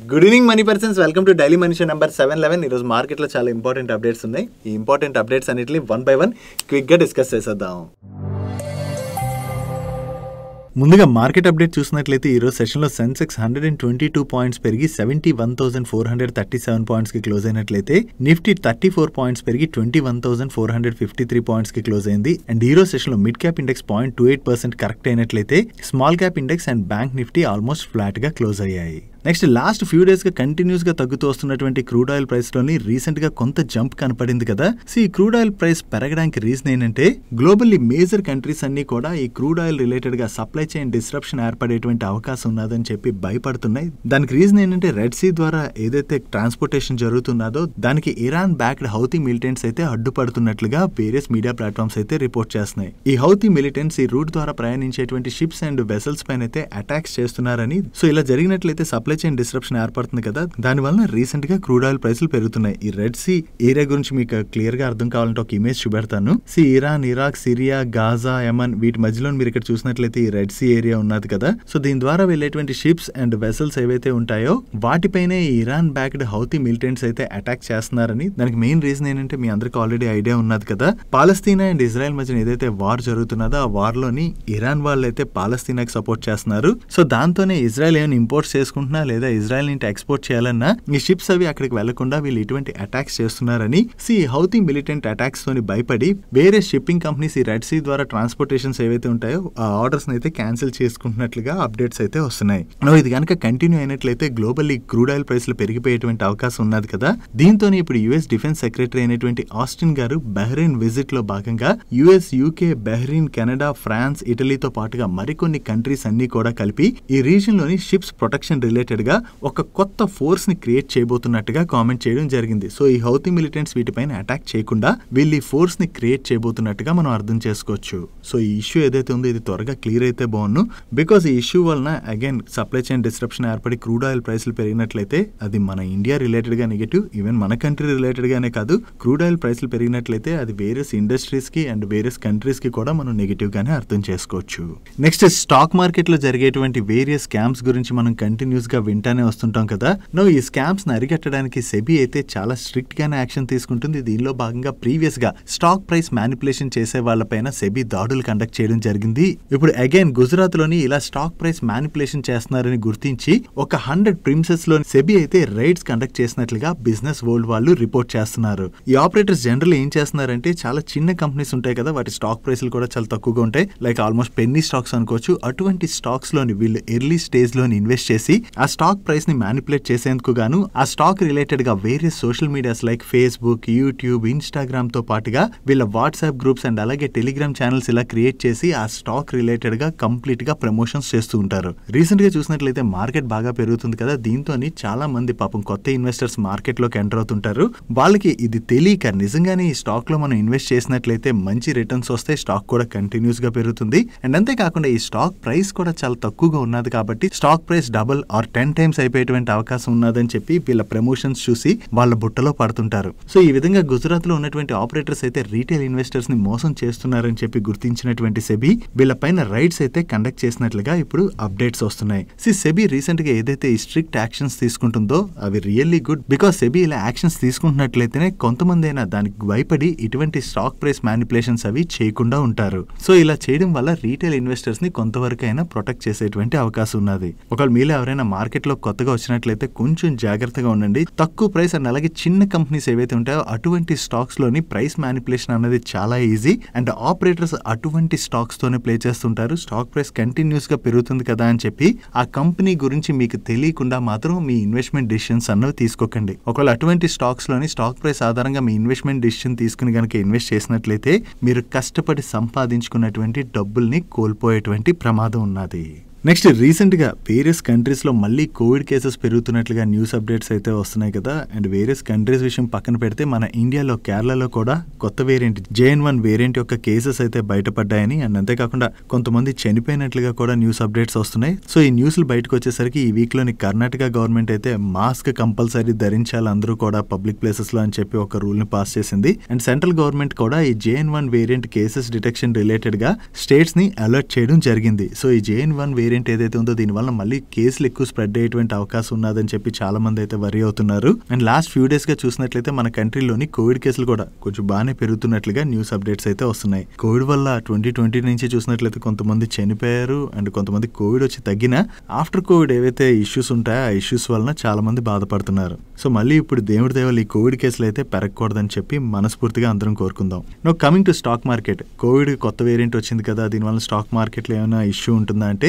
Good evening money persons, welcome to daily money show number 711. ఈరోజు మార్కెట్లో చాలా important updates ఉన్నాయి. ఈ ఇంపార్టెంట్ అప్డేట్స్ అన్నిటిని వన్ బై వన్ క్విక్గా డిస్కస్ చేసేద్దాం. ముందుగా మార్కెట్ అప్డేట్ చూసినట్లయితే ఈరోజు సెషన్లో సెన్సెక్స్ 122 పాయింట్స్ పెరిగి 71,437 పాయింట్స్కి క్లోజ్ అయినట్లయితే నిఫ్టీ 34 పాయింట్స్ పెరిగి 21,453 పాయింట్స్కి క్లోజ్ అయింది. అండ్ ఈరోజు సెషన్లో మిడ్ క్యాప్ ఇండెక్స్ 0.28% కరెక్ట్ అయినట్లయితే small cap index and bank Nifty almost ఫ్లాట్గా క్లోజ్ అయ్యాయి. నెక్స్ట్ లాస్ట్ ఫ్యూ డేస్ గా కంటిన్యూస్ గా తగ్గుతూ వస్తున్నటువంటి క్రూడ్ ఆయిల్ ప్రైస్ లోని రీసెంట్ గా కొంత జంప్ కనపడింది కదా. సో ఈ క్రూడ్ ఆయిల్ ప్రైస్ పెరగడానికి రీజన్ ఏంటంటే గ్లోబల్లీ మేజర్ కంట్రీస్ అన్ని కూడా ఈ క్రూడ్ ఆయిల్ రిలేటెడ్ గా సప్లై చైన్ డిస్రప్షన్ ఏర్పడేటువంటి అవకాశం ఉన్నదని చెప్పి భయపడుతున్నాయి. దానికి రీజన్ ఏంటంటే రెడ్ సీ ద్వారా ఏదైతే ట్రాన్స్పోర్టేషన్ జరుగుతున్నదో దానికి ఇరాన్ బ్యాక్డ్ హౌతీ మిలిటెంట్స్ అయితే అడ్డుపడుతున్నట్లుగా వేరియస్ మీడియా ప్లాట్ఫామ్స్ అయితే రిపోర్ట్ చేస్తున్నాయి. ఈ హౌతీ మిలిటెంట్స్ ఈ రూట్ ద్వారా ప్రయాణించేటువంటి షిప్స్ అండ్ వెసల్స్ పైన అయితే అటాక్స్ చేస్తున్నారని, సో ఇలా జరిగినట్లయితే సప్లై చైన్ డిస్రప్షన్ ఏర్పడుతుంది కదా, దాని వలన రీసెంట్ గా క్రూడ్ ఆయిల్ ప్రైసులు పెరుగుతున్నాయి. ఈ రెడ్ సీ ఏరియా గురించి మీకు క్లియర్ గా అర్థం కావాలంటే ఒక ఇమేజ్ చూపెడతాను. Iran, Iraq, Syria, Gaza, Yemen వీటి మధ్యలో మీరు ఇక్కడ చూసినట్లయితే ఈ రెడ్ సీ ఏరియా ఉన్నది కదా. సో దీని ద్వారా వెళ్లేటువంటి షిప్స్ అండ్ వెసల్స్ ఏవైతే ఉంటాయో వాటిపైనే ఇరాన్ బ్యాక్డ్ హౌతీ మిలిటెంట్స్ అయితే అటాక్ చేస్తున్నారని. దానికి మెయిన్ రీజన్ ఏంటంటే మీ అందరికి ఆల్రెడీ ఐడియా ఉన్నది కదా, పాలస్తీనా అండ్ ఇజ్రాయెల్ మధ్య ఏదైతే వార్ జరుగుతున్నదో ఆ వార్ లోని ఇరాన్ వాళ్ళు అయితే పాలస్తీనాకి సపోర్ట్ చేస్తున్నారు. సో దాంతోనే ఇజ్రాయెల్ ఏమైనా ఇంపోర్ట్స్ చేసుకుంటున్నా లేదా ఇజ్రాయెల్ నుంచి ఎక్స్పోర్ట్ చేయాలన్నా ఈ షిప్స్ అవి అక్కడికి వెళ్లకుండా వీళ్ళు ఇటువంటి అటాక్స్ చేస్తున్నారని, హౌతీ మిలిటెంట్ అటాక్స్ తోని భయపడి వేరే షిప్పింగ్ కంపెనీస్ ఈ రెడ్ సీ ద్వారా ట్రాన్స్పోర్టేషన్స్ ఏవైతే ఉంటాయో ఆ ఆర్డర్స్ అయితే క్యాన్సిల్ చేసుకుంటున్నట్లుగా అప్డేట్స్ అయితే వస్తున్నాయి. ఇది కనుక కంటిన్యూ అయినట్లయితే గ్లోబల్లీ క్రూడ్ ఆయిల్ ప్రైస్లు పెరిగిపోయేటువంటి అవకాశం ఉన్నది కదా. దీంతో ఇప్పుడు యుఎస్ డిఫెన్స్ సెక్రటరీ అయినటువంటి ఆస్టిన్ గారు బహ్రెయిన్ విజిట్ లో భాగంగా US, UK, Bahrain, Canada, France, ఇటలీతో పాటుగా మరికొన్ని కంట్రీస్ అన్ని కూడా కలిపి ఈ రీజియన్ లోని షిప్స్ ప్రొటెక్షన్ రిలేటెడ్ గా ఒక కొత్త ఫోర్స్ ని క్రియేట్ చేయబోతున్నట్టుగా కామెంట్ చేయడం జరిగింది. సో ఈ హౌతీ మిలిటెంట్స్ వీటిపైన అటాక్ చేయకుండా వీళ్ళు ఈ ఫోర్స్ ని క్రియేట్ చేయబోతున్నట్టుగా మనం అర్థం చేసుకోవచ్చు. సో ఈ ఇష్యూ ఏదైతే ఉందో ఇది త్వరగా క్లియర్ అయితే బాగుండు. బికాస్ ఈ ఇష్యూ వలన అగైన్ సప్లై చైన్ డిస్రప్షన్ ఏర్పడి క్రూడ్ ఆయిల్ ప్రైస్లు పెరిగినట్లయితే అది మన ఇండియా రిలేటెడ్ గా నెగటివ్, ఈవెన్ మన కంట్రీ రిలేటెడ్ గానే కాదు, క్రూడ్ ఆయిల్ ప్రైస్లు పెరిగినట్లయితే అది వేరియస్ ఇండస్ట్రీస్ కి అండ్ వేరియస్ కంట్రీస్ కి కూడా మనం నెగటివ్ గానే అర్థం చేసుకోవచ్చు. నెక్స్ట్ స్టాక్ మార్కెట్ లో జరిగేటువంటి వేరియస్ స్కామ్స్ గురించి మనం కంటిన్యూస్ గా వింటానే వస్తుంటాం కదా. ఈ స్కామ్స్ ని అరికట్టడానికి సెబీ అయితే చాలా స్ట్రిక్ట్ గానే యాక్షన్ తీసుకుంటుంది. దీనిలో భాగంగా ప్రీవియస్ గా స్టాక్ ప్రైస్ మ్యానిపులేషన్ చేసే వాళ్ళపైన సెబీ దాడులు కండక్ట్ చేయడం జరిగింది. ఇప్పుడు అగైన్ గుజరాత్ లోని ఇలా స్టాక్ ప్రైస్ మ్యానిపులేషన్ చేస్తున్నారని గుర్తించి ఒక 100 ప్రిమిసెస్ లో సెబీ అయితే రైడ్స్ కండక్ట్ చేసినట్లుగా బిజినెస్ వరల్డ్ వాళ్ళు రిపోర్ట్ చేస్తున్నారు. ఈ ఆపరేటర్స్ జనరల్ ఏం చేస్తున్నారంటే చాలా చిన్న కంపెనీస్ ఉంటాయి కదా, వాటి స్టాక్ ప్రైస్లు కూడా చాలా తక్కువగా ఉంటాయి, లైక్ ఆల్మోస్ట్ పెన్నీ స్టాక్స్ అనుకోవచ్చు. అటువంటి స్టాక్స్ లోని వీళ్ళు ఎర్లీ స్టేజ్ లోని ఇన్వెస్ట్ చేసి ఆ స్టాక్ ప్రైస్ ని మ్యానిపులేట్ చేసేందుకు గాను ఆ స్టాక్ రిలేటెడ్ గా various social medias like Facebook, YouTube, Instagram తో పాటుగా వీళ్ళ వాట్సాప్ గ్రూప్స్ అండ్ అలాగే టెలిగ్రామ్ ఛానల్స్ ఇలా క్రియేట్ చేసి ఆ స్టాక్ రిలేటెడ్ గా కంప్లీట్ గా ప్రమోషన్స్ చేస్తూ ఉంటారు. రీసెంట్ గా చూసినట్లయితే మార్కెట్ బాగా పెరుగుతుంది కదా, దీంతో చాలా మంది పాపం కొత్త ఇన్వెస్టర్స్ మార్కెట్ లోకి ఎంటర్ అవుతుంటారు. వాళ్ళకి ఇది తెలియక నిజంగానే ఈ స్టాక్ లో మనం ఇన్వెస్ట్ చేసినట్లయితే మంచి రిటర్న్స్ వస్తే స్టాక్ కూడా కంటిన్యూస్ గా పెరుగుతుంది. అండ్ అంతేకాకుండా ఈ స్టాక్ ప్రైస్ కూడా చాలా తక్కువగా ఉన్నది కాబట్టి stock price double or 10 times అయిపోయేటువంటి అవకాశం ఉన్నదని చెప్పి వీళ్ళ ప్రమోషన్స్ చూసి వాళ్ళ బుట్టలో పడుతుంటారు. సో ఈ విధంగా గుజరాత్ లో ఉన్నటువంటి ఆపరేటర్స్ అయితే రీటైల్ ఇన్వెస్టర్స్ ని మోసం చేస్తున్నారని చెప్పి గుర్తించినటువంటి సెబీ వీళ్ళపైన రైడ్స్ అయితే కండక్ట్ చేసినట్లుగా ఇప్పుడు అప్డేట్స్ వస్తున్నాయి. సెబీ రీసెంట్ గా ఏదైతే ఈ స్ట్రిక్ట్ యాక్షన్స్ తీసుకుంటుందో అవి రియల్లీ గుడ్. బికాస్ సెబీ ఇలా యాక్షన్స్ తీసుకుంటున్నట్లయితేనే కొంతమంది అయినా దానికి భయపడి ఇటువంటి స్టాక్ ప్రైస్ మ్యానిపులేషన్స్ అవి చేయకుండా ఉంటారు. సో ఇలా చేయడం వల్ల రీటైల్ ఇన్వెస్టర్స్ ని కొంతవరకు అయినా ప్రొటెక్ట్ చేసేటువంటి అవకాశం ఉన్నది. ఒకవేళ మీలో ఎవరైనా మార్కెట్ లో కొత్తగా వచ్చినట్లయితే కొంచెం జాగ్రత్తగా ఉండండి. తక్కువ ప్రైస్ అండ్ అలాగే చిన్న కంపెనీస్ ఏవైతే ఉంటాయో అటువంటి స్టాక్స్ లోని ప్రైస్ మ్యానిపులేషన్ అనేది చాలా ఈజీ. అండ్ ఆపరేటర్స్ అటువంటి స్టాక్స్ తోనే ప్లే చేస్తుంటారు. స్టాక్ ప్రైస్ కంటిన్యూస్ గా పెరుగుతుంది కదా అని చెప్పి ఆ కంపెనీ గురించి మీకు తెలియకుండా మాత్రం మీ ఇన్వెస్ట్మెంట్ డిసిషన్స్ అన్నవి తీసుకోకండి. ఒకవేళ అటువంటి స్టాక్స్ లోని స్టాక్ ప్రైస్ ఆధారంగా మీ ఇన్వెస్ట్మెంట్ డిసిషన్ తీసుకుని కనుక ఇన్వెస్ట్ చేసినట్లయితే మీరు కష్టపడి సంపాదించుకున్నటువంటి డబ్బుల్ని కోల్పోయేటువంటి ప్రమాదం ఉన్నది. నెక్స్ట్ రీసెంట్ గా వేరియస్ కంట్రీస్ లో మళ్ళీ కోవిడ్ కేసెస్ పెరుగుతున్నట్లుగా న్యూస్ అప్డేట్స్ అయితే వస్తున్నాయి కదా. అండ్ వేరియస్ కంట్రీస్ విషయం పక్కన పెడితే మన ఇండియాలో కేరళలో కూడా కొత్త వేరియంట్ JN1 వేరియంట్ యొక్క కేసెస్ అయితే బయటపడ్డాయని, అండ్ అంతేకాకుండా కొంతమంది చనిపోయినట్లుగా కూడా న్యూస్ అప్డేట్స్ వస్తున్నాయి. సో ఈ న్యూస్లు బయటకు వచ్చేసరికి ఈ వీక్ లోని కర్ణాటక గవర్నమెంట్ అయితే మాస్క్ కంపల్సరీ ధరించాలి అందరూ కూడా పబ్లిక్ ప్లేసెస్ లో అని చెప్పి ఒక రూల్ ని పాస్ చేసింది. అండ్ సెంట్రల్ గవర్నమెంట్ కూడా ఈ JN1 variant cases detection related గా స్టేట్స్ ని అలర్ట్ చేయడం జరిగింది. సో ఈ JN1 వేరియంట్ ఏదైతే ఉందో దీనివల్ల మళ్ళీ కేసులు ఎక్కువ స్ప్రెడ్ అయ్యేటువంటి అవకాశం ఉన్నదని చెప్పి చాలా మంది అయితే వరీ అవుతున్నారు. అండ్ లాస్ట్ ఫ్యూ డేస్ గా చూసినట్లయితే మన కంట్రీలోని కోవిడ్ కేసులు కూడా కొంచెం బాగానే పెరుగుతున్నట్లుగా న్యూస్ అప్డేట్స్ అయితే వస్తున్నాయి. కోవిడ్ వల్ల 2020 నుంచి చూసినట్లయితే కొంతమంది చనిపోయారు అండ్ కొంతమంది కోవిడ్ వచ్చి తగ్గిన ఆఫ్టర్ కోవిడ్ ఏవైతే ఇష్యూస్ ఉంటాయో ఆ ఇష్యూస్ వలన చాలా మంది బాధపడుతున్నారు. సో మళ్ళీ ఇప్పుడు దేవుడి దేవాలు ఈ కోవిడ్ కేసులు అయితే పెరగకూడదని చెప్పి మనస్ఫూర్తిగా అందరం కోరుకుందాం. Now coming to stock market. Covid కొత్త వేరియంట్ వచ్చింది కదా, దీనివల్ల స్టాక్ మార్కెట్లో ఏమైనా ఇష్యూ ఉంటుందా అంటే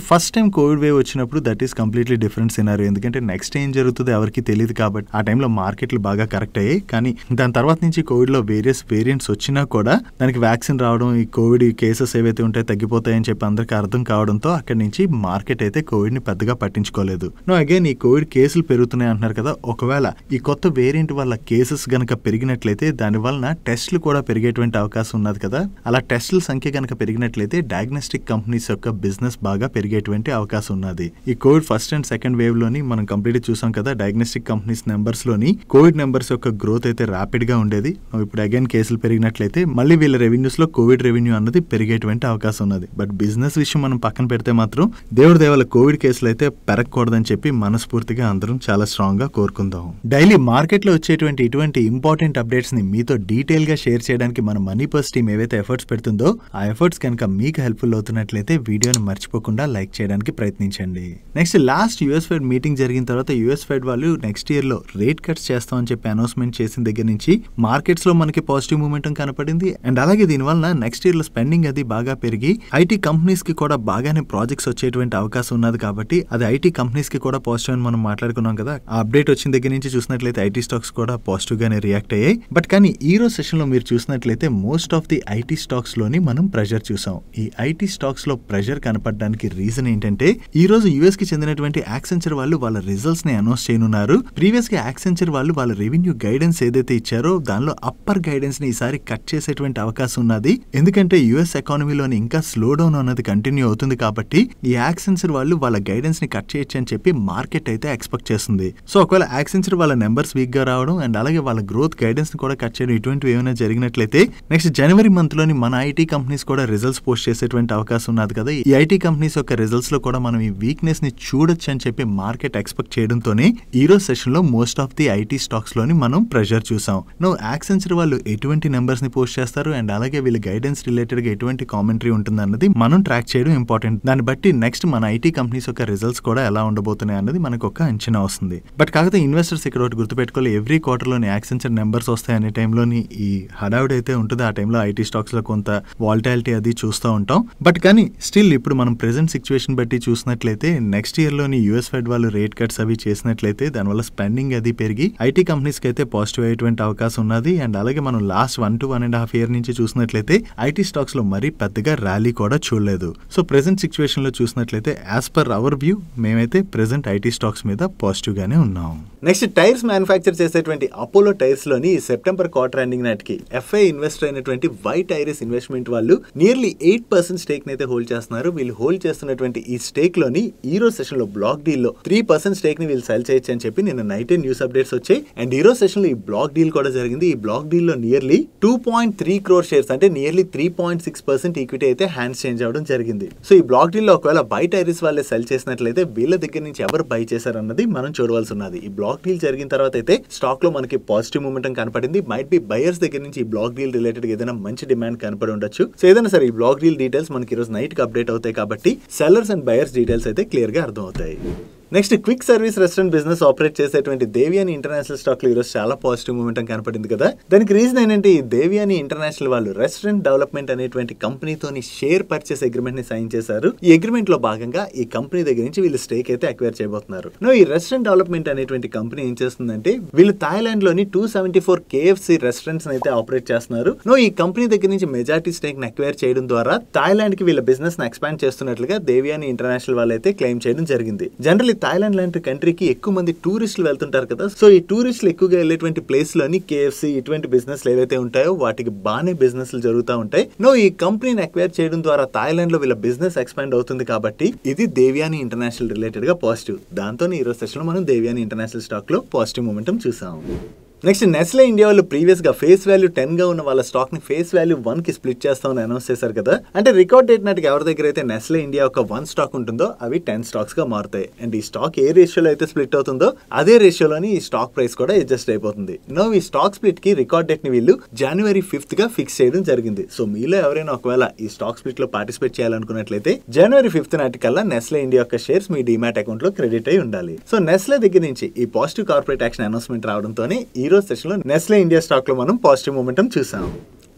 ఫస్ట్ టైం కోవిడ్ వేవ్ వచ్చినప్పుడు that is completely different scenario. ఎందుకంటే నెక్స్ట్ ఏం జరుగుతుందో ఎవరికి తెలియదు కాబట్టి ఆ టైంలో మార్కెట్లు బాగా కరెక్ట్ అయ్యాయి. కానీ దాని తర్వాత నుంచి కోవిడ్ లో వేరియస్ వేరియంట్స్ వచ్చినా కూడా దానికి వ్యాక్సిన్ రావడం, ఈ కోవిడ్ కేసెస్ ఏవైతే ఉంటాయో తగ్గిపోతాయని చెప్పి అందరికి అర్థం కావడంతో అక్కడి నుంచి మార్కెట్ అయితే కోవిడ్ ని పెద్దగా పట్టించుకోలేదు. నో అగైన్ ఈ కోవిడ్ కేసులు పెరుగుతున్నాయి అంటున్నారు కదా, ఒకవేళ ఈ కొత్త వేరియంట్ వల్ల కేసెస్ గనక పెరిగినట్లయితే దాని వలన టెస్టులు కూడా పెరిగేటువంటి అవకాశం ఉన్నది కదా. అలా టెస్టుల సంఖ్య గనక పెరిగినట్లయితే డయాగ్నోస్టిక్ కంపెనీస్ యొక్క బిజినెస్ బాగా పెరిగేటువంటి అవకాశం ఉన్నది. ఈ Covid first and second wave లోని మనం కంప్లీట్ చూసాం కదా, డయాగ్నోస్టిక్ కంపెనీస్ నెంబర్స్ లోని కోవిడ్ నెంబర్స్ యొక్క గ్రోత్ అయితే ర్యాపిడ్ గా ఉండేది. ఇప్పుడు అగైన్ కేసులు పెరిగినట్లయితే మళ్ళీ వీళ్ళ రెవెన్యూస్ లో కోవిడ్ రెవెన్యూ అన్నది పెరిగేటువంటి అవకాశం ఉన్నది. బట్ బిజినెస్ విషయం మనం పక్కన పెడితే మాత్రం దేవుడి దేవాల కోవిడ్ కేసులు అయితే పెరగకూడదని చెప్పి మనస్ఫూర్తిగా అందరం చాలా స్ట్రాంగ్ గా కోరుకుందాం. డైలీ మార్కెట్ లో వచ్చేటువంటి ఇటువంటి ఇంపార్టెంట్ అప్డేట్స్ ని మీతో డీటెయిల్ గా షేర్ చేయడానికి మన మనీ పర్స్ టీమ్ ఏవైతే ఎఫర్ట్స్ పెడుతుందో ఆ ఎఫర్ట్స్ కనుక మీకు హెల్ప్ఫుల్ అవుతున్నట్లయితే వీడియోని మర్చిపోకుండా లైక్ చేయడానికి ప్రయత్నించండి. Next last US fed meeting జరిగిన తర్వాత యుఎస్ ఫెడ్ వాళ్ళు నెక్స్ట్ ఇయర్ లో రేట్ కట్స్ చేస్తామని చెప్పి అనౌన్స్మెంట్ చేసిన దగ్గర నుంచి మార్కెట్స్ లో మనకి పాజిటివ్ మూమెంటం కనపడింది. అండ్ అలాగే దీనివల్ల నెక్స్ట్ ఇయర్ లో స్పెండింగ్ అది బాగా పెరిగి ఐటీ కంపెనీస్ కి కూడా బాగానే ప్రాజెక్ట్స్ వచ్చేటువంటి అవకాశం ఉన్నది. కాబట్టి అది ఐటీ కంపెనీస్ కి కూడా పాజిటివ్ అని మనం మాట్లాడుకున్నాం కదా. ఆ అప్డేట్ వచ్చిన దగ్గర నుంచి చూసినట్లయితే ఐటీ స్టాక్స్ కూడా పాజిటివ్ గానే రియాక్ట్ అయ్యాయి. బట్ కానీ ఈ రోజు సెషన్ లో మీరు చూసినట్లయితే most of the IT stocks లోని మనం ప్రెషర్ చూసాం. ఈ ఐటీ స్టాక్స్ లో ప్రెషర్ కనపడడానికి రీజన్ ఏంటంటే ఈ రోజు యుఎస్ కి చెందినటువంటి యాక్సెంచర్ వాళ్ళు వాళ్ళ రిజల్ట్స్ ని అనౌన్స్ చేయనున్నారు. ప్రీవియస్ గా యాక్సెంచర్ వాళ్ళు వాళ్ళ రెవెన్యూ గైడెన్స్ ఏదైతే ఇచ్చారో దానిలో అప్పర్ గైడెన్స్ ని ఈసారి కట్ చేసేటువంటి అవకాశం ఉన్నది. ఎందుకంటే యుఎస్ ఎకానమీలోని ఇంకా స్లో డౌన్ అన్నది కంటిన్యూ అవుతుంది కాబట్టి ఈ యాక్సెంచర్ వాళ్ళు వాళ్ళ గైడెన్స్ ని కట్ చేయొచ్చు అని చెప్పి మార్కెట్ అయితే ఎక్స్పెక్ట్ చేస్తుంది. సో ఒకవేళ యాక్సెంచర్ వాళ్ళ నెంబర్స్ వీక్ గా రావడం అండ్ అలాగే వాళ్ళ గ్రోత్ గైడెన్స్ ని కూడా కట్ చేయడం ఇటువంటివి ఏమైనా జరిగినట్లయితే నెక్స్ట్ జనవరి మంత్ లోని మన ఐటీ కంపెనీస్ కూడా రిజల్ట్స్ పోస్ట్ చేసేటువంటి అవకాశం ఉన్నది కదా. ఈ ఐటీ కంపెనీస్ యొక్క రిజల్ట్స్ లో కూడా మనం ఈ వీక్నెస్ ని చూడొచ్చు అని చెప్పి మార్కెట్ ఎక్స్పెక్ట్ చేయడంతోనే ఈ రోజు సెషన్ లో most of the IT stocks లోని మనం ప్రెషర్ చూసాం. నో యాక్సెంచర్ వాళ్ళు ఎటువంటి నెంబర్స్ ని పోస్ట్ చేస్తారు అండ్ అలాగే వీళ్ళ గైడెన్స్ రిలేటెడ్ గా ఎటువంటి కామెంటరీ ఉంటుంది అన్నది మనం ట్రాక్ చేయడం ఇంపార్టెంట్. దాన్ని బట్టి నెక్స్ట్ మన ఐటీ కంపెనీస్ యొక్క రిజల్ట్స్ కూడా ఎలా ఉండబోతున్నాయి అన్నది మనకు ఒక అంచనా వస్తుంది. బట్ కాకపోతే ఇన్వెస్టర్స్ ఇక్కడ ఒకటి గుర్తుపెట్టుకోవాలి, ఎవ్రీ క్వార్టర్ లోని యాక్సెంచర్ నెంబర్స్ వస్తాయి అనే టైంలోని ఈ హడావుడ్ అయితే ఉంటుంది. ఆ టైంలో ఐటీ స్టాక్స్ లో కొంత వాల్టాలిటీ అది చూస్తూ ఉంటాం. బట్ కానీ స్టిల్ ఇప్పుడు మనం ప్రెసెంట్ సిచ్యువేషన్ బట్టి చూసినట్లయితే నెక్స్ట్ ఇయర్ లోని యుఎస్ ఫెడ్ వాళ్ళు రేట్ కట్స్ అవి చేసినట్లయితే దానివల్ల స్పెండింగ్ అది పెరిగి ఐటీ కంపెనీస్ కి అయితే పాజిటివ్ అయ్యేటువంటి అవకాశం ఉన్నది. అండ్ అలాగే మనం లాస్ట్ 1 to 1.5 year నుంచి చూసినట్లయితే ఐటీ స్టాక్స్ లో మరీ పెద్దగా ర్యాలీ కూడా చూడలేదు. సో ప్రెసెంట్ సిచ్యువేషన్ లో చూసినట్లయితే యాజ్ పర్ అవర్ వ్యూ మేమైతే ప్రెసెంట్ ఐటీ స్టాక్స్ మీద పాజిటివ్ గానే ఉన్నాం. నెక్స్ట్ టైర్స్ మ్యానుఫ్యాక్చర్ చేసేటువంటి అపోలో టైర్స్ లోని సెప్టెంబర్ క్వార్టర్ ఎండింగ్ నాటికి ఎఫ్ఐ ఇన్వెస్టర్ అయినటువంటి వైట్ ఐరిస్ ఇన్వెస్ట్మెంట్ వాళ్ళు నియర్లీ 8% స్టేక్ నైతే హోల్డ్ చేస్తున్నారు. వీళ్ళు హోల్డ్ చేస్తున్నటువంటి ఈ స్టేక్ లోని ఈ రోజు సెషన్ లో బ్లాక్ డీల్ లో 3% స్టేక్ ని వీళ్ళు సెల్ చేయొచ్చు అని చెప్పి నిన్న నైట్ న్యూస్ అప్డేట్స్ వచ్చాయి. అండ్ ఈ రోజు సెషన్ లో ఈ బ్లాక్ డీల్ కూడా జరిగింది. ఈ బ్లాక్ డీల్ లో నియర్లీ 2.3 crore షేర్స్ అంటే నియర్లీ 3.6% ఈక్విటీ అయితే హ్యాండ్స్ చేంజ్ అవడం జరిగింది. సో ఈ బ్లాక్ డీల్ లో ఒకవేళ వైట్ ఐరిస్ వాళ్ళే సెల్ చేసినట్లయితే వీళ్ళ దగ్గర నుంచి ఎవరు బై చేశారు అన్నది మనం చూడవలసి ఉన్నది. ఈ బ్లాక్ డీల్ జరిగిన తర్వాత అయితే స్టాక్ లో మనకి పాజిటివ్ మూమెంటం కనపడింది. మైట్ బి బయర్స్ దగ్గర నుంచి ఈ బ్లాక్ డీల్ రిలేటెడ్ ఏదైనా మంచి డిమాండ్ కనపడి ఉండొచ్చు. సో ఏదైనా సరే ఈ బ్లాక్ డీల్ డీటెయిల్స్ మనకి ఈ రోజు నైట్ కి అప్డేట్ అవుతాయి కాబట్టి సెల్లర్స్ అండ్ బయర్స్ డీటెయిల్స్ అయితే క్లియర్ గా అర్థం అవుతాయి. Next quick service restaurant business operate చేసేటువంటి దేవియాని ఇంటర్నేషనల్ స్టాక్ లో ఈరోజు చాలా పాజిటివ్ మూమెంటం కనపడింది కదా. దానికి రీజన్ ఏంటంటే ఈ దేవియాని ఇంటర్నేషనల్ వాళ్ళు రెస్టారెంట్ డెవలప్మెంట్ అనేటువంటి కంపెనీతోని షేర్ పర్చేస్ అగ్రిమెంట్ ని సైన్ చేశారు. ఈ అగ్రిమెంట్ లో భాగంగా ఈ కంపెనీ దగ్గర నుంచి వీళ్ళు స్టేక్ అయితే అక్వైర్ చేయబోతున్నారు. ఈ రెస్టారెంట్ డెవలప్మెంట్ అనేటువంటి కంపెనీ ఏం చేస్తుందంటే వీళ్ళు థాయిలాండ్ లోని 274 KFC రెస్టారెంట్స్ అయితే ఆపరేట్ చేస్తున్నారు. ఈ కంపెనీ దగ్గర నుంచి మెజారిటీ స్టేక్ ని అక్వైర్ చేయడం ద్వారా థాయిలాండ్ కి వీళ్ళ బిజినెస్ ని ఎక్స్పాండ్ చేస్తున్నట్లుగా దేవియాని ఇంటర్నేషనల్ వాళ్ళు అయితే క్లెయిమ్ చేయడం జరిగింది. జనరల్లీ థాయిలాండ్ లాంటి కంట్రీకి ఎక్కువ మంది టూరిస్టులు వెళ్తుంటారు కదా. సో ఈ టూరిస్టులు ఎక్కువగా వెళ్ళేటువంటి ప్లేస్ లోని KFC ఇటువంటి బిజినెస్ ఏవైతే ఉంటాయో వాటికి బాగానే బిజినెస్ జరుగుతూ ఉంటాయి. ఈ కంపెనీని అక్వైర్ చేయడం ద్వారా థాయిలాండ్ లో వీళ్ళ బిజినెస్ ఎక్స్పాండ్ అవుతుంది కాబట్టి ఇది దేవియాని ఇంటర్నేషనల్ రిలేటెడ్ గా పాజిటివ్. దాంతో ఈ రోజు సెషన్ లో మనం దేవియాని ఇంటర్నేషనల్ స్టాక్ లో పాజిటివ్ మూమెంటం చూసాం. నెక్స్ట్ నెస్లే ఇండియా వాళ్ళు ప్రీవియస్ గా ఫేస్ వాల్యూ 10 గా ఉన్న వాళ్ళ స్టాక్ ని ఫేస్ వాల్యూ 1 కి స్ప్లిట్ చేస్తామని అనౌన్స్ చేశారు కదా. అంటే రికార్డ్ డేట్ నాటికి ఎవరి దగ్గర అయితే నెస్లే ఇండియా ఒక 1 స్టాక్ ఉంటుందో అవి 10 స్టాక్స్ గా మారుతాయి. అండ్ ఈ స్టాక్ ఏ రేషియోలో అయితే స్ప్లిట్ అవుతుందో అదే రేషియోలోని ఈ స్టాక్ ప్రైస్ కూడా అడ్జస్ట్ అయిపోతుంది. నో ఈ స్టాక్ స్ప్లిట్ కి రికార్డ్ డేట్ ని వీళ్ళు January 5th గా ఫిక్స్ చేయడం జరిగింది. సో మీలో ఎవరైనా ఒకవేళ ఈ స్టాక్ స్ప్లిట్ లో పార్టిసిపేట్ చేయాలనుకున్నట్లయితే January 5th నాటికల్లా నెస్లే ఇండియా యొక్క షేర్స్ మీ డిమాట్ అకౌంట్ లో క్రెడిట్ అయి ఉండాలి. సో నెస్లే దగ్గర నుంచి ఈ పాజిటివ్ కార్పొరేట్ యాక్షన్ అనౌన్స్మెంట్ రావడంతోనే ఈ రోజు సెషన్ లో నెస్లే ఇండియా స్టాక్ లో మనం పాజిటివ్ మూమెంటం చూసాం.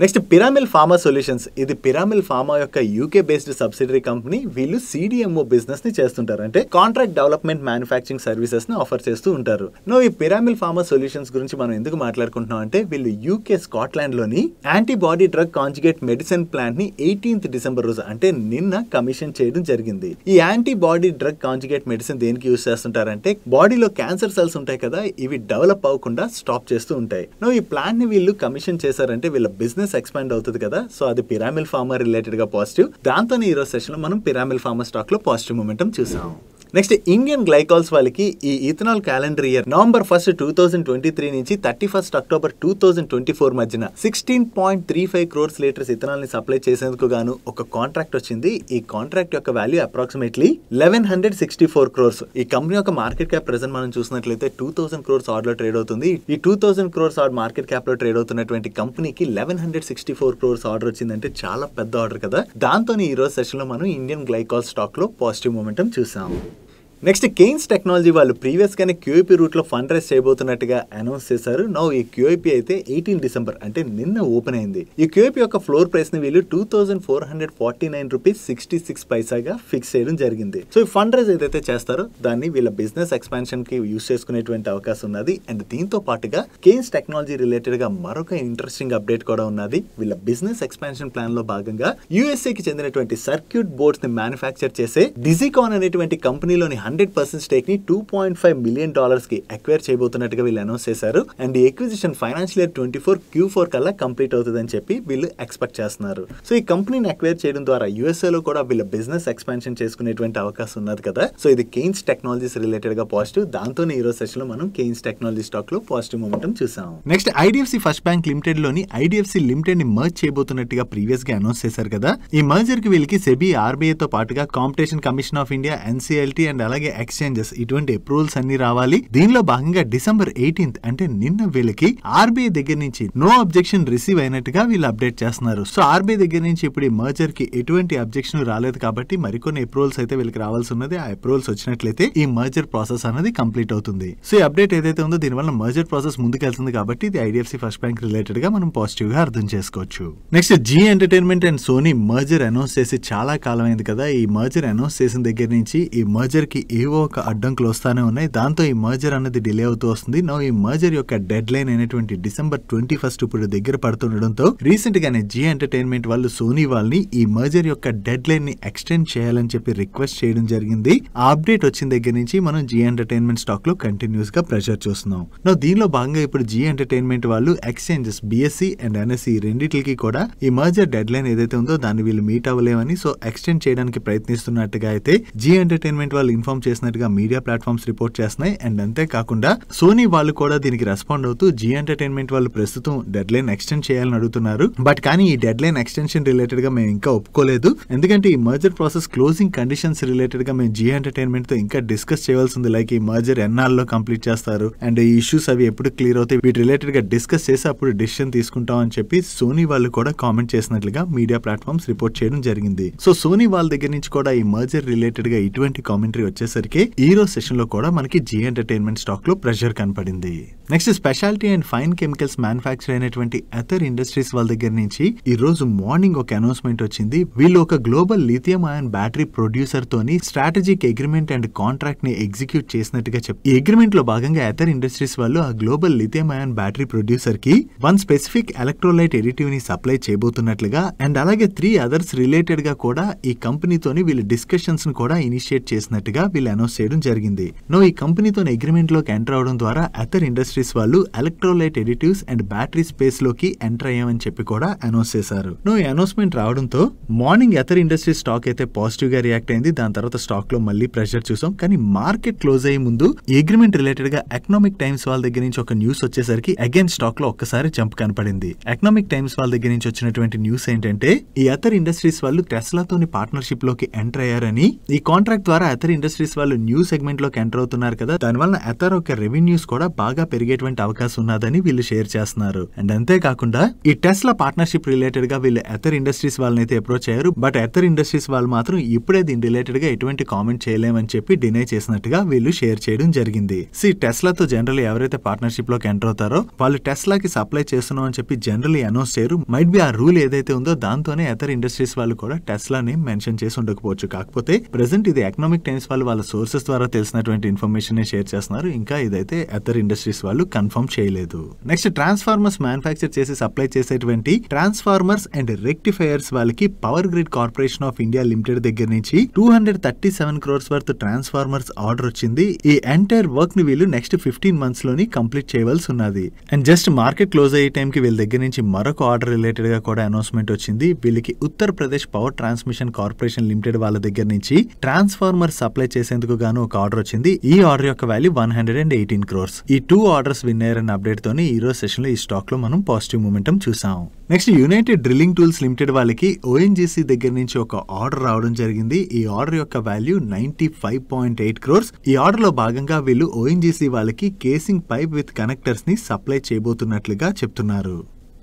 Next Piramal pharma solutions. ఇది పిరామిల్ ఫార్మా యొక్క యూకే బేస్డ్ సబ్సిడరీ కంపెనీ. వీళ్ళు CDMO బిజినెస్ ని చేస్తుంటారు, అంటే కాంట్రాక్ట్ డెవలప్మెంట్ మ్యానుఫ్యాక్చరింగ్ సర్వీసెస్ ని ఆఫర్ చేస్తూ ఉంటారు. ఈ పిరామిల్ ఫార్మా సొల్యూషన్స్ గురించి మనం ఎందుకు మాట్లాడుకుంటున్నాం అంటే వీళ్ళు యూకే స్కాట్లాండ్ లోని antibody drug conjugate medicine plant ని 18th December రోజు అంటే నిన్న కమిషన్ చేయడం జరిగింది. ఈ యాంటీబాడీ డ్రగ్ కాంజుగేట్ మెడిసిన్ దేనికి యూజ్ చేస్తుంటారంటే బాడీలో క్యాన్సర్ సెల్స్ ఉంటాయి కదా, ఇవి డెవలప్ అవ్వకుండా స్టాప్ చేస్తూ ఉంటాయి. ఈ ప్లాంట్ ని వీళ్ళు కమిషన్ చేశారంటే వీళ్ళ బిజినెస్ ఎక్స్పాండ్ అవుతుంది కదా. సో అది పిరామిల్ ఫార్మా రిలేటెడ్ గా పాజిటివ్. దాంతో ఈ రోజు సెషన్ లో మనం పిరామిల్ ఫార్మా స్టాక్ లో పాజిటివ్ మూమెంటం చూసాం. నెక్స్ట్ ఇండియన్ గ్లైకాల్స్ వాళ్ళకి ఈ ethanol calendar year November 1st, 2023 నుంచి 31st October 2024 మధ్యన 16.35 crores లీటర్స్ ఇథనాల్ ని సప్లై చేసేందుకు గాను ఒక కాంట్రాక్ట్ వచ్చింది. ఈ కాంట్రాక్ట్ యొక్క వాల్యూ అప్రాక్సిమేట్లీ 1164 crores. ఈ కంపెనీ యొక్క మార్కెట్ క్యాప్ ప్రెజెంట్ మనం చూసినట్లయితే 2000 crores ఆర్డర్ లో ట్రేడ్ అవుతుంది. ఈ 2000 crores ఆర్డర్ మార్కెట్ క్యాప్ లో ట్రేడ్ అవుతున్నటువంటి కంపెనీకి 1164 crores ఆర్డర్ వచ్చిందంటే చాలా పెద్ద ఆర్డర్ కదా. దాంతో ఈ రోజు సెషన్ లో మనం ఇండియన్ గ్లైకాల్ స్టాక్ లో పాజిటివ్ మూమెంటం చూసాం. నెక్స్ట్ కేన్స్ టెక్నాలజీ వాళ్ళు ప్రీవియస్ గానే QIP రూట్ లో ఫండ్ రైజ్ చేయబోతున్నట్టుగా అనౌన్స్ చేశారు. ఈ QIP అయితే 18 December అంటే నిన్న ఓపెన్ అయింది. ఈ QIP యొక్క ఫ్లోర్ ప్రైస్ ని వీళ్ళు 2449 రూపీస్ 66 పైసాగా ఫిక్స్ చేయడం జరిగింది. సో ఈ ఫండ్ రైజ్ ఏదైతే చేస్తారో దాన్ని వీళ్ళ బిజినెస్ ఎక్స్పాన్షన్ కి యూస్ చేసుకునేటువంటి అవకాశం ఉన్నది. అండ్ దీంతో పాటుగా కేన్స్ టెక్నాలజీ రిలేటెడ్ గా మరొక ఇంట్రెస్టింగ్ అప్డేట్ కూడా ఉన్నది. వీళ్ళ బిజినెస్ ఎక్స్పాన్షన్ ప్లాన్ లో భాగంగా USA కి చెందినటువంటి సర్క్యూట్ బోర్డ్స్ ని మ్యానుఫ్యాక్చర్ చేసే డిజికాన్ అనేటువంటి కంపెనీలోని 100% స్టేక్ ని $2.5 million కి అక్వైర్ చేయబోతున్నట్టుగా వీళ్ళు అనౌన్స్ చేశారు. అండ్ ఈ ఎక్విజిషన్ ఫైనాన్షియల్ ఇయర్ 24 Q4 కల్లా కంప్లీట్ అవుతుందని చెప్పి వీళ్ళు ఎక్స్పెక్ట్ చేస్తున్నారు. సో ఈ కంపెనీని అక్వైర్ చేయడం ద్వారా USA లో కూడా వీళ్ళ బిజినెస్ ఎక్స్పాన్షన్ చేసుకునేటువంటి అవకాశం ఉన్నది కదా. సో ఇది కేన్స్ టెక్నాలజీస్ రిలేటెడ్ గా పాజిటివ్. దాంతోనే ఈ రోజు సెషన్ లో మనం కేన్స్ టెక్నాలజీ స్టాక్ లో పాజిటివ్ మూమెంటం చూసాం. Next IDFC first bank limited లోని IDFC లిమిటెడ్ ని మర్జ్ చేయబోతున్నట్టుగా ప్రీవియస్ గా అనౌన్స్ చేశారు కదా. ఈ మర్జర్ కి వీళ్ళకి SEBI, RBI తో పాటుగా competition commission of India, NCLT and అలాగే ఎక్స్చేంజెస్ ఇటువంటి అప్రూవల్స్ అన్ని రావాలి. దీనిలో భాగంగా December 18th అంటే నిన్న వీళ్ళకి RBI దగ్గర నుంచి నో అబ్జెక్షన్ రిసీవ్ అయినట్టుగా వీళ్ళు అప్డేట్ చేస్తున్నారు. సో RBI దగ్గర నుంచి ఇప్పుడు ఈ మర్జర్ కి ఎటువంటి అబ్జెక్షన్ రాలేదు కాబట్టి మరికొన్ని అప్రూవల్స్ అయితే వీళ్ళకి రావాల్సి ఉన్నది. ఆ అప్రూవల్స్ వచ్చినట్లయితే ఈ మర్జర్ ప్రాసెస్ అనేది కంప్లీట్ అవుతుంది. సో ఈ అప్డేట్ ఏదైతే ఉందో దీనివల్ల మర్జర్ ప్రాసెస్ ముందుకెళ్తుంది కాబట్టి ఇది IDFC ఫస్ట్ బ్యాంక్ రిలేటెడ్ గా మనం పాజిటివ్ గా అర్థం చేసుకోవచ్చు. Next Zee entertainment and Sony merger announce చేసి చాలా కాలం అయింది కదా. ఈ మర్జర్ అనౌన్స్ చేసిన దగ్గర నుంచి ఈ మర్జర్ కి ఏవో ఒక అడ్డంకులు వస్తానే ఉన్నాయి. దాంతో ఈ మర్జర్ అనేది డిలే అవుతూ వస్తుంది. ఈ మర్జర్ యొక్క డెడ్ లైన్ అయినటువంటి December 21st ఇప్పుడు దగ్గర పడుతుండడంతో రీసెంట్ గానే జీ ఎంటర్టైన్మెంట్ వాళ్ళు సోనీ వాళ్ళని ఈ మర్జర్ యొక్క డెడ్ లైన్ ని ఎక్స్టెండ్ చేయాలని చెప్పి రిక్వెస్ట్ చేయడం జరిగింది. ఆ అప్డేట్ వచ్చిన దగ్గర నుంచి మనం జీ ఎంటర్టైన్మెంట్ స్టాక్ లో కంటిన్యూస్ గా ప్రెషర్ చూస్తున్నాం. దీనిలో భాగంగా ఇప్పుడు జీ ఎంటర్టైన్మెంట్ వాళ్ళు ఎక్స్చేంజెస్ BSE అండ్ NSE రెండింటికి కూడా ఈ మర్జర్ డెడ్ లైన్ ఏదైతే ఉందో దాన్ని వీళ్ళు మీట్ అవ్వలేమని సో ఎక్స్టెండ్ చేయడానికి ప్రయత్నిస్తున్నట్టుగా అయితే జీ ఎంటర్టైన్మెంట్ వాళ్ళు ఇన్ఫార్మ్ చేసినట్టుగా మీడియా ప్లాట్ఫామ్స్ రిపోర్ట్ చేస్తున్నాయి. అండ్ అంతేకాకుండా సోనీ వాళ్ళు కూడా దీనికి రెస్పాండ్ అవుతూ జీ ఎంటర్టైన్మెంట్ వాళ్ళు ప్రస్తుతం డెడ్ లైన్ ఎక్స్టెండ్ చేయాలని అడుగుతున్నారు. బట్ కానీ ఈ డెడ్ లైన్ ఎక్స్టెన్షన్ రిలేటెడ్ గా మేము ఇంకా ఒప్పుకోలేదు. ఎందుకంటే ఈ merger process closing conditions related గా మేము జీ ఎంటర్టైన్మెంట్ తో ఇంకా డిస్కస్ చేయాల్సి ఉంది. లైక్ ఈ మర్జర్ ఎన్నాళ్ళలో కంప్లీట్ చేస్తారు అండ్ ఈ ఇష్యూస్ అవి ఎప్పుడు క్లియర్ అవుతాయి వీటి రిలేటెడ్ గా డిస్కస్ చేసి అప్పుడు డిసిషన్ తీసుకుంటాం అని చెప్పి సోనీ వాళ్ళు కూడా కామెంట్ చేసినట్లుగా మీడియా ప్లాట్ఫామ్స్ రిపోర్ట్ చేయడం జరిగింది. సో సోనీ వాళ్ళ దగ్గర నుంచి కూడా ఈ మర్జర్ రిలేటెడ్ గా ఇటువంటి కామెంటరీ వచ్చేసరికి ఈ రోజు సెషన్ లో కూడా మనకి జీ ఎంటర్టైన్మెంట్ స్టాక్ లో ప్రెషర్ కనపడింది. Next speciality and fine chemicals manufacture అయినటువంటి అథర్ ఇండస్ట్రీస్ వాళ్ళ దగ్గర నుంచి ఈ రోజు మార్నింగ్ ఒక అనౌన్స్మెంట్ వచ్చింది. వీళ్ళు ఒక global lithium ion battery producer తోని స్ట్రాటజిక్ అగ్రిమెంట్ అండ్ కాంట్రాక్ట్ ని ఎగ్జిక్యూట్ చేసినట్టుగా చెప్పి ఈ అగ్రిమెంట్ లో భాగంగా అథర్ ఇండస్ట్రీస్ వాళ్ళు ఆ global lithium ion battery producer కి 1 స్పెసిఫిక్ ఎలక్ట్రోలైట్ ఎడిటివ్ ని సప్లై చేయబోతున్నట్లుగా అండ్ అలాగే 3 అదర్స్ రిలేటెడ్ గా కూడా ఈ కంపెనీతోని వీళ్ళు డిస్కషన్స్ ను కూడా ఇనిషియేట్ చేసినట్టుగా వీళ్ళు అనౌన్స్ చేయడం జరిగింది. ఈ కంపెనీతో అగ్రిమెంట్ లోకి ఎంటర్ అవడం ద్వారా అథర్ ఇండస్ట్రీస్ వాళ్ళు electrolyte additives and battery space లోకి ఎంటర్ అయ్యామని చెప్పి కూడా అనౌన్స్ చేశారు. ఈ అనౌన్స్మెంట్ రావడంతో మార్నింగ్ అథర్ ఇండస్ట్రీస్ స్టాక్ అయితే పాజిటివ్ గా రియాక్ట్ అయింది. దాని తర్వాత స్టాక్ లో మళ్ళీ ప్రెషర్ చూసాం. కానీ మార్కెట్ క్లోజ్ అయ్యే ముందు ఈ అగ్రిమెంట్ రిలేటెడ్ గా ఎకనామిక్ టైమ్స్ వాళ్ళ దగ్గర నుంచి ఒక న్యూస్ వచ్చేసరికి అగైన్ స్టాక్ లో ఒక్కసారి జంప్ కనపడింది. ఎకనామిక్ టైమ్స్ వాళ్ళ దగ్గర నుంచి వచ్చినటువంటి న్యూస్ ఏంటంటే ఈ అథర్ ఇండస్ట్రీస్ వాళ్ళు టెస్లాతోని పార్ట్నర్షిప్ లోకి ఎంటర్ అయ్యారని, ఈ కాంట్రాక్ట్ ద్వారా అథర్ ఇండస్ట్రీస్ వాళ్ళు న్యూ సెగ్మెంట్ లోకి ఎంటర్ అవుతున్నారు కదా, దానివల్ల అథర్ ఒక రెవెన్యూస్ కూడా బాగా పెరిగేటువంటి అవకాశం ఉన్నదని వీళ్ళు షేర్ చేస్తున్నారు. అండ్ అంతేకాకుండా ఈ టెస్లా పార్ట్నర్షిప్ రిలేటెడ్ గా వీళ్ళు అథర్ ఇండస్ట్రీస్ వాళ్ళని అయితే అప్రోచ్ అయ్యారు. బట్ అథర్ ఇండస్ట్రీస్ వాళ్ళు మాత్రం ఇప్పుడే దీని రిలేటెడ్ గా ఎటువంటి కామెంట్ చేయలేమని చెప్పి డినై చేసినట్టుగా వీళ్ళు షేర్ చేయడం జరిగింది. టెస్లాతో జనరల్ ఎవరైతే పార్ట్నర్షిప్ లోకి ఎంటర్ అవుతారో వాళ్ళు టెస్లాకి సప్లై చేస్తున్నాం అని చెప్పి జనరల్లీ అనౌన్స్ చేయరు. మైట్ బి ఆ రూల్ ఏదైతే ఉందో దాంతోనే అథర్ ఇండస్ట్రీస్ వాళ్ళు కూడా టెస్లా నేమ్ మెన్షన్ చేసి ఉండకపోవచ్చు. కాకపోతే ప్రెసెంట్ ఇది ఎకనామిక్ టైమ్స్ వాళ్ళు వాళ్ళ సోర్సెస్ ద్వారా తెలిసినటువంటి ఇన్ఫర్మేషన్ షేర్ చేస్తున్నారు. ఇంకా ఇదైతే అథర్ ఇండస్ట్రీస్ వాళ్ళు కన్ఫర్మ్ చేయలేదు. నెక్స్ట్ ట్రాన్స్ఫార్మర్స్ మ్యానుఫ్యాక్చర్ చేసి సప్లై చేసేటువంటి ట్రాన్స్ఫార్మర్స్ అండ్ రెక్టిఫైయర్స్ వాళ్ళకి power grid corporation of India limited దగ్గర నుంచి 237 crores వర్త్ ట్రాన్స్ఫార్మర్స్ ఆర్డర్ వచ్చింది. ఈ ఎంటైర్ వర్క్ ని వీళ్ళు నెక్స్ట్ 15 months లోని కంప్లీట్ చేయవలసి ఉన్నది. అండ్ జస్ట్ మార్కెట్ క్లోజ్ అయ్యే టైం కి వీళ్ళ దగ్గర నుంచి మరొక ఆర్డర్ రిలేటెడ్ గా కూడా అనౌన్స్మెంట్ వచ్చింది. వీళ్ళకి Uttar Pradesh power transmission corporation limited వాళ్ళ దగ్గర నుంచి ట్రాన్స్ఫార్మర్ సప్లై చేసేందుకు గాను ఒక ఆర్డర్ వచ్చింది. ఈ ఆర్డర్ యొక్క వాల్యూ 118 crores. ఈ 2 ఆర్డర్స్ విన్ అయ్యారన్న అప్డేట్ తోని ఈ రోజు సెషన్ లో ఈ స్టాక్ లో మనం పాజిటివ్ మూమెంటం చూసాం. Next United drilling tools limited వాళ్ళకి ఓఎన్జీసీ దగ్గర నుంచి ఒక ఆర్డర్ రావడం జరిగింది. ఈ ఆర్డర్ యొక్క వాల్యూ 95.8 crores. ఈ ఆర్డర్ లో భాగంగా వీళ్ళు ఓఎన్జీసీ వాళ్ళకి కేసింగ్ పైప్ విత్ కనెక్టర్స్ ని సప్లై చేయబోతున్నట్లుగా చెప్తున్నారు.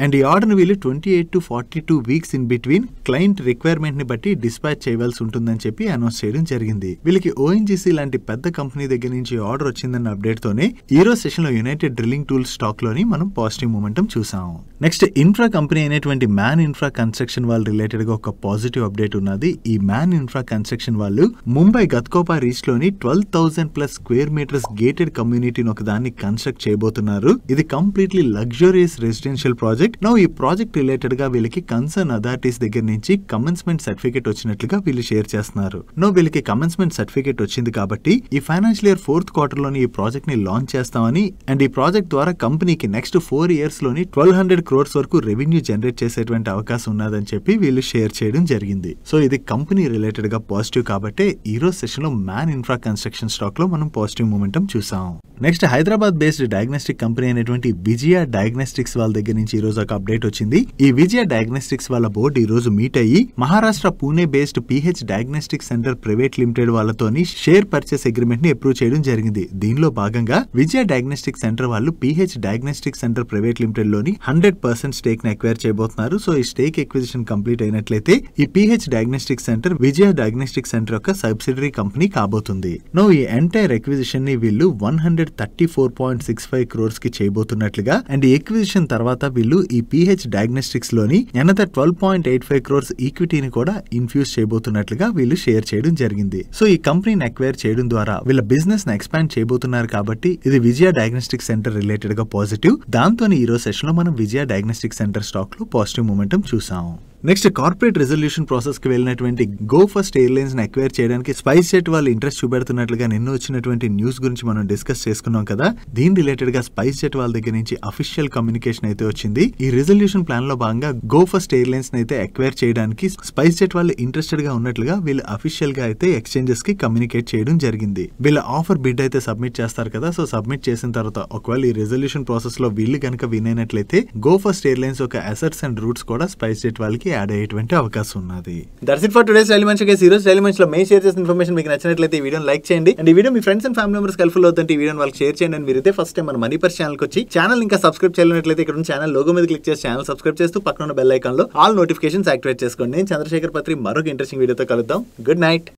అండ్ ఈ ఆర్డర్ వీళ్ళు 28 to 42 weeks in between client requirement ని బట్టి డిస్పాచ్ చేయవలసి ఉంటుందని చెప్పి అనౌన్స్ చేయడం జరిగింది. వీళ్ళకి ఓఎన్జీసీ లాంటి పెద్ద కంపెనీ దగ్గర నుంచి ఆర్డర్ వచ్చిందన్న అప్డేట్ తోనే ఈ రోజు సెషన్ లో యునైటెడ్ డ్రిల్లింగ్ టూల్స్ స్టాక్ లోని మనం పాజిటివ్ మూమెంటం చూసాం. నెక్స్ట్ ఇన్ఫ్రా కంపెనీ అయినటువంటి మ్యాన్ ఇన్ఫ్రా కన్స్ట్రక్షన్ వాళ్ళు రిలేటెడ్ గా ఒక పాజిటివ్ అప్డేట్ ఉన్నది. ఈ మ్యాన్ ఇన్ఫ్రా కన్స్ట్రక్షన్ వాళ్ళు ముంబై గత్కోపా రీచ్ లోని 12,000+ square meters గేటెడ్ కమ్యూనిటీని ఒక దాన్ని కన్స్ట్రక్ట్ చేయబోతున్నారు. ఇది కంప్లీట్లీ లగ్జరియస్ రెసిడెన్షియల్ ప్రాజెక్ట్. ఈ ప్రాజెక్ట్ రిలేటెడ్ గా వీళ్ళకి కన్సర్న్ అథారిటీస్ దగ్గర నుంచి కమెన్స్మెంట్ సర్టిఫికేట్ వచ్చినట్లుగా వీళ్ళు షేర్ చేస్తున్నారు. వీళ్ళకి కమెన్స్మెంట్ సర్టిఫికేట్ వచ్చింది కాబట్టి ఈ ఫైనాన్షియల్ ఇయర్ 4th quarter లోని ఈ ప్రాజెక్ట్ ని లాంచ్ చేస్తామని, అండ్ ఈ ప్రాజెక్ట్ ద్వారా కంపెనీకి నెక్స్ట్ 4 years లోని 1,200 crores వరకు రెవెన్యూ జనరేట్ చేసేటువంటి అవకాశం ఉన్నదని చెప్పి వీళ్ళు షేర్ చేయడం జరిగింది. ఇది కంపెనీ రిలేటెడ్ గా పాజిటివ్ కాబట్టి ఈ రోజు సెషన్ లో మ్యాన్ ఇన్ఫ్రా కన్స్ట్రక్షన్ స్టాక్ లో మనం పాజిటివ్ మూమెంటం చూసాం. Next Hyderabad based diagnostic company అయినటువంటి విజయ డయాగ్నోస్టిక్స్ వాళ్ళ దగ్గర నుంచి ఈ రోజు ఒక అప్డేట్ వచ్చింది. ఈ విజయ డయాగ్నోస్టిక్స్ వాళ్ళ బోర్డు ఈ రోజు మీట్ అయ్యి Maharashtra Pune based PH diagnostic centre private limited వాళ్ళతోని షేర్ పర్చేస్ అగ్రిమెంట్ ని అప్రూవ్ చేయడం జరిగింది. దీనిలో భాగంగా విజయ డయాగ్నోస్టిక్ సెంటర్ వాళ్ళు PH diagnostic centre private limited లోని 100% స్టేక్ ని అక్వైర్ చేయబోతున్నారు. ఈ స్టేక్ ఎక్విజిషన్ కంప్లీట్ అయినట్లయితే ఈ PH డయాగ్నోస్టిక్ సెంటర్ విజయ డయాగ్నోస్టిక్ సెంటర్ యొక్క సబ్సిడరీ కంపెనీ కాబోతుంది. ఈ ఎంటైర్ ఎక్విజిషన్ ని వీళ్ళు 134.65 crores కి చేయబోతున్నట్లుగా, అండ్ ఈ ఎక్విజిషన్ తర్వాత వీళ్ళు ఈ PH డయాగ్నోస్టిక్స్ లోని another 12.85 crores ఈక్విటీని కూడా ఇన్ఫ్యూజ్ చేయబోతున్నట్లుగా వీళ్ళు షేర్ చేయడం జరిగింది. ఈ కంపెనీని అక్వైర్ చేయడం ద్వారా వీళ్ళ బిజినెస్ ని ఎక్స్పాండ్ చేయబోతున్నారు కాబట్టి ఇది విజయ డయాగ్నోస్టిక్ సెంటర్ రిలేటెడ్ గా పాజిటివ్. దాంతో ఈ రోజు సెషన్ లో మనం విజయ డయాగ్నోస్టిక్ సెంటర్ స్టాక్ లో పాజిటివ్ మూమెంటం చూసాం. నెక్స్ట్ కార్పొరేట్ రెజల్యూషన్ ప్రాసెస్ కి వెళ్ళినటువంటి గో ఫస్ట్ ఎయిర్లైన్స్ ని అక్వైర్ చేయడానికి స్పైస్ జెట్ వాళ్ళు ఇంట్రెస్ట్ చూపెడుతున్నట్లుగా నిన్న వచ్చినటువంటి న్యూస్ గురించి మనం డిస్కస్ చేసుకున్నాం కదా. దీని రిలేటెడ్ గా స్పైస్ జెట్ వాళ్ళ దగ్గర నుంచి అఫీషియల్ కమ్యూనికేషన్ అయితే వచ్చింది. ఈ రెజల్యూషన్ ప్లాన్ లో భాగంగా గో ఫస్ట్ ఎయిర్లైన్స్ ని అయితే అక్వైర్ చేయడానికి స్పైస్ జెట్ వాళ్ళు ఇంట్రెస్టెడ్ గా ఉన్నట్లుగా వీళ్ళు అఫీషియల్ గా అయితే ఎక్స్చేంజెస్ కి కమ్యూనికేట్ చేయడం జరిగింది. వీళ్ళ ఆఫర్ బిడ్ అయితే సబ్మిట్ చేస్తారు కదా. సబ్మిట్ చేసిన తర్వాత ఒకవేళ ఈ రెజల్యూషన్ ప్రాసెస్ లో వీళ్ళు కనుక విన్ అయినట్లయితే గో ఫస్ట్ ఎయిర్లైన్స్ ఒక అసెట్స్ అండ్ రూట్స్ కూడా స్పైస్ జెట్ వాళ్ళకి యాడ్ అయ్యేటువంటి అవకాశం ఉన్నది. That's it for today's daily munch guys. ఈ రోజు డైలీ మంచ్ లో మేము షేర్ చేసిన ఇన్ఫర్మేషన్ మీకు నచ్చినట్లయితే ఈ వీడియోని లైక్ చేయండి. అండ్ ఈ video me friends and family members helpful అవుతుంటే ఈ వీడియోని వాళ్ళకి షేర్ చేయండి. అండ్ మీరైతే ఫస్ట్ టైం మన మనీ పర్స్ ఛానల్ కి వచ్చి ఛానల్ ఇంకా సబ్స్క్రైబ్ చేయనట్లయితే ఇక్కడ ఉన్న ఛానల్ లోగో మీద క్లిక్ చేసి ఛానల్ సబ్స్క్రైబ్ చేస్తూ పక్కన ఉన్న బెల్ ఐకాన్ లో ఆల్ నోటిఫికేషన్స్ యాక్టివేట్ చేసుకోండి. నేను చంద్రశేఖర్ పత్రి మరొక ఇంట్రెస్టింగ్ వీడియోతో కలుద్దాం. Good night.